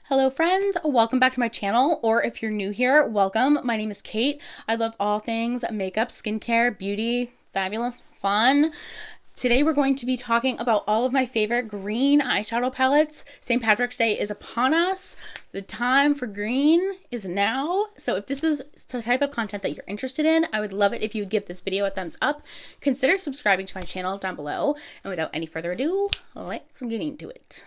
Hello friends, welcome back to my channel, or if you're new here, welcome. My name is Kate. I love all things makeup, skincare, beauty, fabulous, fun. Today we're going to be talking about all of my favorite green eyeshadow palettes. St. Patrick's Day is upon us. The time for green is now. So if this is the type of content that you're interested in, I would love it if you would give this video a thumbs up. Consider subscribing to my channel down below. And without any further ado, let's get into it.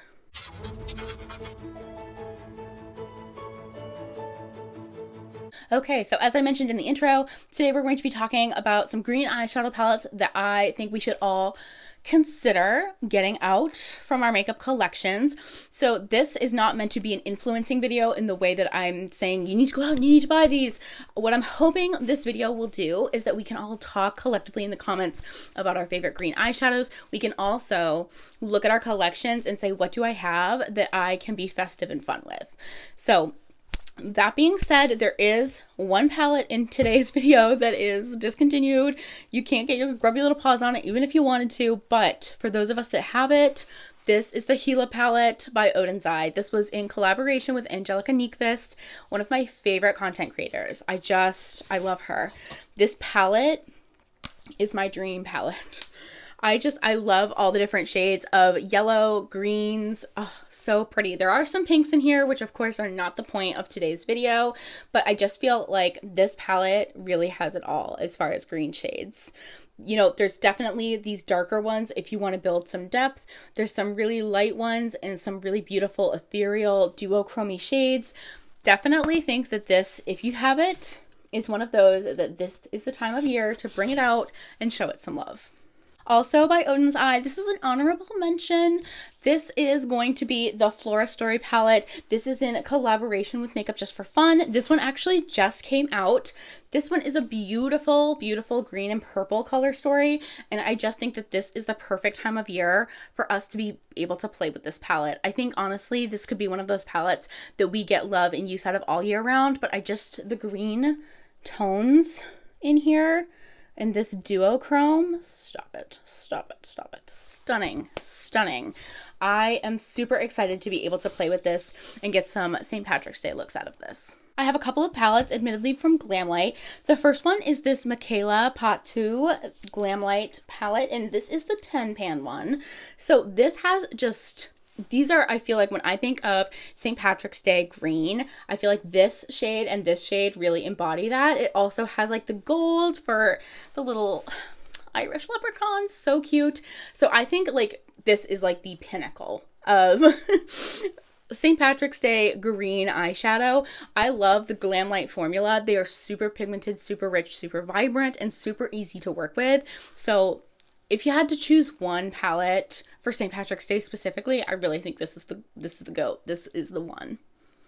Okay, so as I mentioned in the intro, today we're going to be talking about some green eyeshadow palettes that I think we should all consider getting out from our makeup collections. So this is not meant to be an influencing video in the way that I'm saying you need to go out and you need to buy these. What I'm hoping this video will do is that we can all talk collectively in the comments about our favorite green eyeshadows. We can also look at our collections and say, what do I have that I can be festive and fun with? So that being said, there is one palette in today's video that is discontinued. You can't get your grubby little paws on it even if you wanted to, but for those of us that have it, this is the Gila palette by Odin's Eye. This was in collaboration with Angelica Nyqvist, one of my favorite content creators. I love her. This palette is my dream palette. I love all the different shades of yellow, greens. Oh, so pretty. There are some pinks in here, which of course are not the point of today's video, but I just feel like this palette really has it all as far as green shades. You know, there's definitely these darker ones if you want to build some depth. There's some really light ones and some really beautiful ethereal duochrome shades. Definitely think that this, if you have it, is one of those that this is the time of year to bring it out and show it some love. Also by Odin's Eye, this is an honorable mention. This is going to be the Flora Story palette. This is in collaboration with Makeup Just for Fun. This one actually just came out. This one is a beautiful, beautiful green and purple color story. And I just think that this is the perfect time of year for us to be able to play with this palette. I think honestly, this could be one of those palettes that we get love and use out of all year round. But the green tones in here, and this duochrome, stop it. Stunning, stunning. I am super excited to be able to play with this and get some St. Patrick's Day looks out of this. I have a couple of palettes, admittedly from Glamlight. The first one is this Michaela Pot 2 Glamlight palette, and this is the 10 pan one. So this has just... These are, I feel like when I think of St. Patrick's Day green, I feel like this shade and this shade really embody that. It also has like the gold for the little Irish leprechauns. So cute. So I think like this is like the pinnacle of St. Patrick's Day green eyeshadow. I love the Glamlight formula. They are super pigmented, super rich, super vibrant, and super easy to work with. So if you had to choose one palette for St. Patrick's Day specifically, I really think this is the GOAT. This is the one.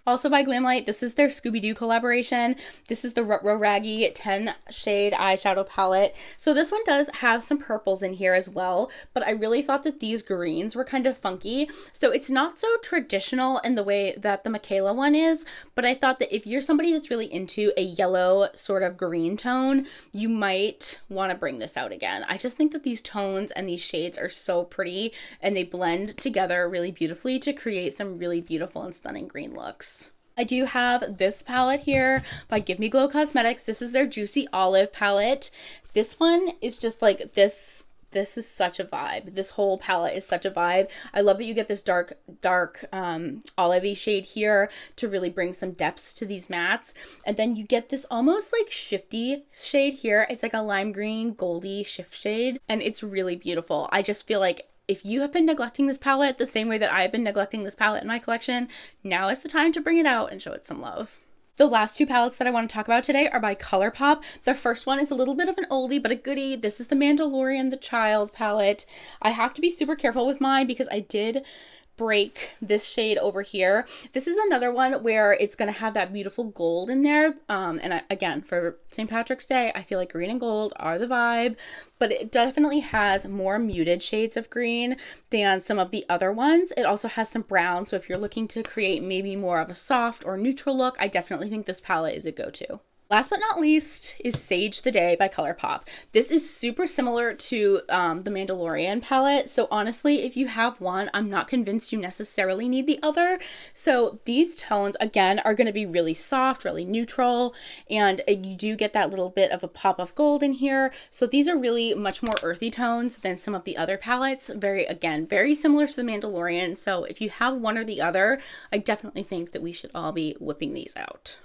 Also by Glamlight, this is their Scooby-Doo collaboration. This is the Rutro Raggy 10 shade eyeshadow palette. So this one does have some purples in here as well, but I really thought that these greens were kind of funky. So it's not so traditional in the way that the Michaela one is, but I thought that if you're somebody that's really into a yellow sort of green tone, you might want to bring this out again. I just think that these tones and these shades are so pretty and they blend together really beautifully to create some really beautiful and stunning green looks. I do have this palette here by Give Me Glow Cosmetics. This is their Juicy Olive palette. This one is just like this is such a vibe. This whole palette is such a vibe. I love that you get this dark olivey shade here to really bring some depths to these mattes. And then you get this almost like shifty shade here. It's like a lime green, goldy shift shade. And it's really beautiful. I just feel like if you have been neglecting this palette the same way that I've been neglecting this palette in my collection, now is the time to bring it out and show it some love. The last two palettes that I want to talk about today are by ColourPop. The first one is a little bit of an oldie, but a goodie. This is the Mandalorian the Child palette. I have to be super careful with mine because I did break this shade over here. This is another one where it's going to have that beautiful gold in there. Again, for St. Patrick's Day, I feel like green and gold are the vibe, but it definitely has more muted shades of green than some of the other ones. It also has some brown, so if you're looking to create maybe more of a soft or neutral look, I definitely think this palette is a go-to. Last but not least is Sage the Day by ColourPop. This is super similar to the Mandalorian palette. So honestly, if you have one, I'm not convinced you necessarily need the other. So these tones, again, are going to be really soft, really neutral, and you do get that little bit of a pop of gold in here. So these are really much more earthy tones than some of the other palettes. Again, very similar to the Mandalorian. So if you have one or the other, I definitely think that we should all be whipping these out.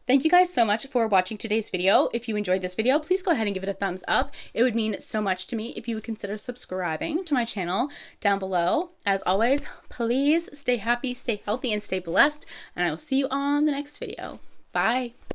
Thank you guys so much for watching today's video. If you enjoyed this video, please go ahead and give it a thumbs up. It would mean so much to me if you would consider subscribing to my channel down below. As always, please stay happy, stay healthy, and stay blessed, and I will see you on the next video. Bye.